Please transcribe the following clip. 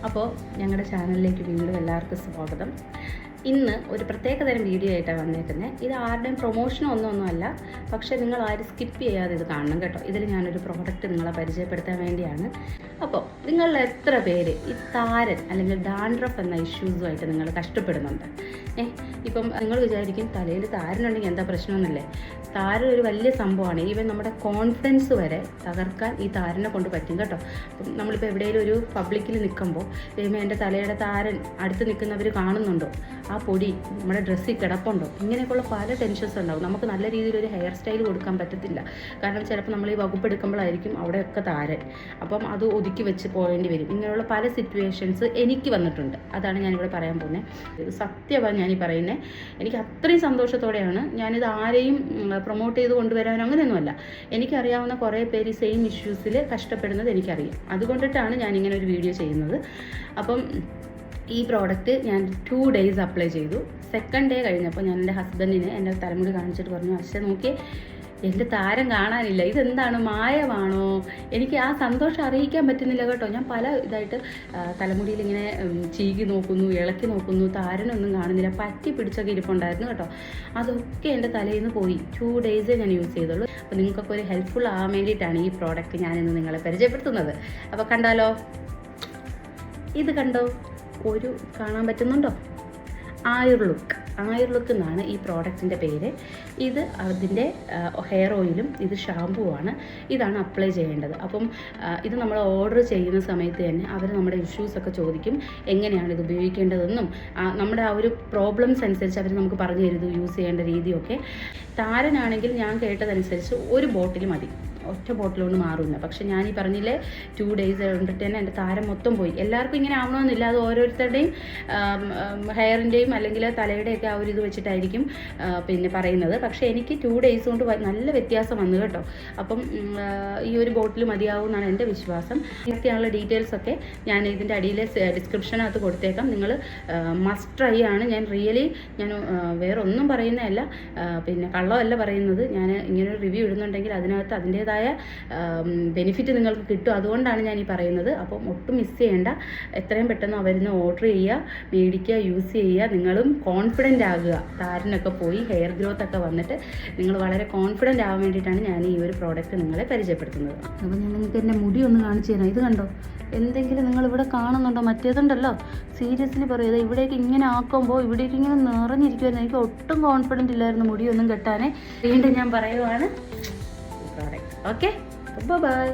അപ്പോൾ ഞങ്ങളുടെ ചാനലിലേക്ക് വീണ്ടും എല്ലാവർക്കും സ്വാഗതം. ഇന്ന് ഒരു പ്രത്യേകതരം വീഡിയോ ആയിട്ടാണ് വന്നേക്കുന്നത്. ഇത് ആരുടെയും പ്രൊമോഷനോ ഒന്നുമല്ല, പക്ഷേ നിങ്ങൾ ആരും സ്കിപ്പ് ചെയ്യാതെ ഇത് കാണണം കേട്ടോ. ഇതിൽ ഞാനൊരു പ്രോഡക്റ്റ് നിങ്ങളെ പരിചയപ്പെടുത്താൻ വേണ്ടിയാണ്. അപ്പോൾ നിങ്ങളിൽ എത്ര പേര് ഈ താരൻ അല്ലെങ്കിൽ ഡാൻഡ്രഫ് എന്ന ഇഷ്യൂസുമായിട്ട് നിങ്ങൾ കഷ്ടപ്പെടുന്നുണ്ട്? ഇപ്പം നിങ്ങൾ വിചാരിക്കും തലയിൽ താരനുണ്ടെങ്കിൽ എന്താ പ്രശ്നമെന്നല്ലേ. താരൻ ഒരു വലിയ സംഭവമാണ്. ഈവൻ നമ്മുടെ കോൺഫിഡൻസ് വരെ തകർക്കാൻ ഈ താരനെ കൊണ്ട് പറ്റും കേട്ടോ. അപ്പം നമ്മളിപ്പോൾ എവിടെയെങ്കിലും ഒരു പബ്ലിക്കിൽ നിൽക്കുമ്പോൾ എൻ്റെ തലയുടെ താരൻ അടുത്ത് നിൽക്കുന്നവർ കാണുന്നുണ്ടോ, ആ പൊടി നമ്മുടെ ഡ്രസ്സിൽ കിടപ്പുണ്ടോ, ഇങ്ങനെയൊക്കെയുള്ള പല ടെൻഷൻസ് ഉണ്ടാവും. നമുക്ക് നല്ല രീതിയിലൊരു ഹെയർ സ്റ്റൈൽ കൊടുക്കാൻ പറ്റത്തില്ല. കാരണം ചിലപ്പോൾ നമ്മൾ ഈ വകുപ്പ് എടുക്കുമ്പോഴായിരിക്കും അവിടെയൊക്കെ താരൻ, അപ്പം അത് ഒതുക്കി വെച്ച് പോകേണ്ടി വരും. ഇങ്ങനെയുള്ള പല സിറ്റുവേഷൻസ് എനിക്ക് വന്നിട്ടുണ്ട്. അതാണ് ഞാനിവിടെ പറയാൻ പോകുന്നത്. ഇത് സത്യമാണ് ഞാനീ പറയുന്നത്. എനിക്ക് അത്രയും സന്തോഷത്തോടെയാണ് ഞാനിത് ആരെയും പ്രൊമോട്ട് ചെയ്ത് കൊണ്ടുവരാൻ അങ്ങനെയൊന്നുമല്ല. എനിക്കറിയാവുന്ന കുറേ പേര് സെയിം ഇഷ്യൂസിൽ കഷ്ടപ്പെടുന്നത് എനിക്കറിയാം. അതുകൊണ്ടിട്ടാണ് ഞാനിങ്ങനെ ഒരു വീഡിയോ ചെയ്യുന്നത്. അപ്പം ഈ പ്രോഡക്റ്റ് ഞാൻ 2 days അപ്ലൈ ചെയ്തു. സെക്കൻഡ് ഡേ കഴിഞ്ഞപ്പോൾ ഞാൻ എൻ്റെ ഹസ്ബൻഡിന് എൻ്റെ തലമുടി കാണിച്ചിട്ട് പറഞ്ഞു, പക്ഷേ നോക്കിയേ എൻ്റെ താരം കാണാനില്ല, ഇതെന്താണ്, മായമാണോ? എനിക്ക് ആ സന്തോഷം അറിയിക്കാൻ പറ്റുന്നില്ല കേട്ടോ. ഞാൻ പല ഇതായിട്ട് തലമുടിയിൽ ഇങ്ങനെ ചീകി നോക്കുന്നു, ഇളക്കി നോക്കുന്നു, താരനൊന്നും കാണുന്നില്ല, പറ്റി പിടിച്ചൊക്കെ ഇരിപ്പുണ്ടായിരുന്നു കേട്ടോ. അതൊക്കെ എൻ്റെ തലയിൽ നിന്ന് പോയി. 2 days ഞാൻ യൂസ് ചെയ്തുള്ളൂ. അപ്പോൾ നിങ്ങൾക്കൊക്കെ ഒരു ഹെൽപ്ഫുൾ ആവാൻ വേണ്ടിയിട്ടാണ് ഈ പ്രോഡക്റ്റ് ഞാനിന്ന് നിങ്ങളെ പരിചയപ്പെടുത്തുന്നത്. അപ്പോൾ കണ്ടാലോ, ഇത് കണ്ടോ, ഒരു കാണാൻ പറ്റുന്നുണ്ടോ? ആയുർ ലുക്ക് എന്നാണ് ഈ പ്രോഡക്റ്റിൻ്റെ പേര്. ഇത് അതിൻ്റെ ഹെയർ ഓയിലും ഇത് ഷാമ്പുവാണ്. ഇതാണ് അപ്ലൈ ചെയ്യേണ്ടത്. അപ്പം ഇത് നമ്മൾ ഓർഡർ ചെയ്യുന്ന സമയത്ത് തന്നെ അവർ നമ്മുടെ ഇഷ്യൂസൊക്കെ ചോദിക്കും, എങ്ങനെയാണ് ഇത് ഉപയോഗിക്കേണ്ടതെന്നും നമ്മുടെ ആ ഒരു പ്രോബ്ലംസ് അനുസരിച്ച് അവർ നമുക്ക് പറഞ്ഞു തരുന്നു യൂസ് ചെയ്യേണ്ട രീതിയൊക്കെ. താരനാണെങ്കിൽ ഞാൻ കേട്ടതനുസരിച്ച് ഒരു ബോട്ടിൽ മതി, ഒറ്റ ബോട്ടിൽ കൊണ്ട് മാറില്ല. പക്ഷെ ഞാൻ ഈ പറഞ്ഞില്ലേ 2 days കൊണ്ടിട്ട് തന്നെ എൻ്റെ താരം മൊത്തം പോയി. എല്ലാവർക്കും ഇങ്ങനെ ആവണമെന്നില്ല, അത് ഓരോരുത്തരുടെയും ഹെയറിൻ്റെയും അല്ലെങ്കിൽ തലയുടെയൊക്കെ ആ ഒരു ഇത് വെച്ചിട്ടായിരിക്കും പിന്നെ പറയുന്നത്. പക്ഷേ എനിക്ക് 2 days കൊണ്ട് നല്ല വ്യത്യാസം വന്നു കേട്ടോ. അപ്പം ഈ ഒരു ബോട്ടിൽ മതിയാവും എന്നാണ് എൻ്റെ വിശ്വാസം. ഇതൊക്കെയുള്ള ഡീറ്റെയിൽസൊക്കെ ഞാൻ ഇതിൻ്റെ അടിയിലെ ഡിസ്ക്രിപ്ഷനകത്ത് കൊടുത്തേക്കാം. നിങ്ങൾ മസ്റ്റ് ട്രൈ ആണ്. ഞാൻ വേറെ ഒന്നും പറയുന്നതല്ല, പിന്നെ കള്ളമല്ല പറയുന്നത്. ഞാൻ ഇങ്ങനൊരു റിവ്യൂ ഇടുന്നുണ്ടെങ്കിൽ അതിനകത്ത് അതിൻ്റേതായ ബെനിഫിറ്റ് നിങ്ങൾക്ക് കിട്ടും. അതുകൊണ്ടാണ് ഞാൻ ഈ പറയുന്നത്. അപ്പം ഒട്ടും മിസ് ചെയ്യേണ്ട. എത്രയും പെട്ടെന്ന് അവരിന്ന് ഓർഡർ ചെയ്യുക, മേടിക്കുക, യൂസ് ചെയ്യുക. നിങ്ങളും കോൺഫിഡൻ്റ് ആകുക. താരനൊക്കെ പോയി ഹെയർ ഗ്രോത്ത് ഒക്കെ വന്നിട്ട് നിങ്ങൾ വളരെ കോൺഫിഡൻ്റ് ആവാൻ വേണ്ടിയിട്ടാണ് ഞാൻ ഈ ഒരു പ്രോഡക്റ്റ് നിങ്ങളെ പരിചയപ്പെടുത്തുന്നത്. അപ്പോൾ ഞാൻ നിങ്ങൾക്ക് എൻ്റെ മുടി ഒന്ന് കാണിച്ചു തരാം. ഇത് കണ്ടോ, എന്തെങ്കിലും നിങ്ങളിവിടെ കാണുന്നുണ്ടോ? മറ്റേതുണ്ടല്ലോ, സീരിയസ്ലി പറയുക, ഇവിടേക്ക് ഇങ്ങനെ ആക്കുമ്പോൾ ഇവിടേക്ക് ഇങ്ങനെ നിറഞ്ഞിരിക്കുമായിരുന്നു. എനിക്ക് ഒട്ടും കോൺഫിഡൻ്റ് ഇല്ലായിരുന്നു മുടിയൊന്നും കെട്ടാനേ. വീണ്ടും ഞാൻ പറയുവാണ്, പ്രോഡക്റ്റ്. Okay, by.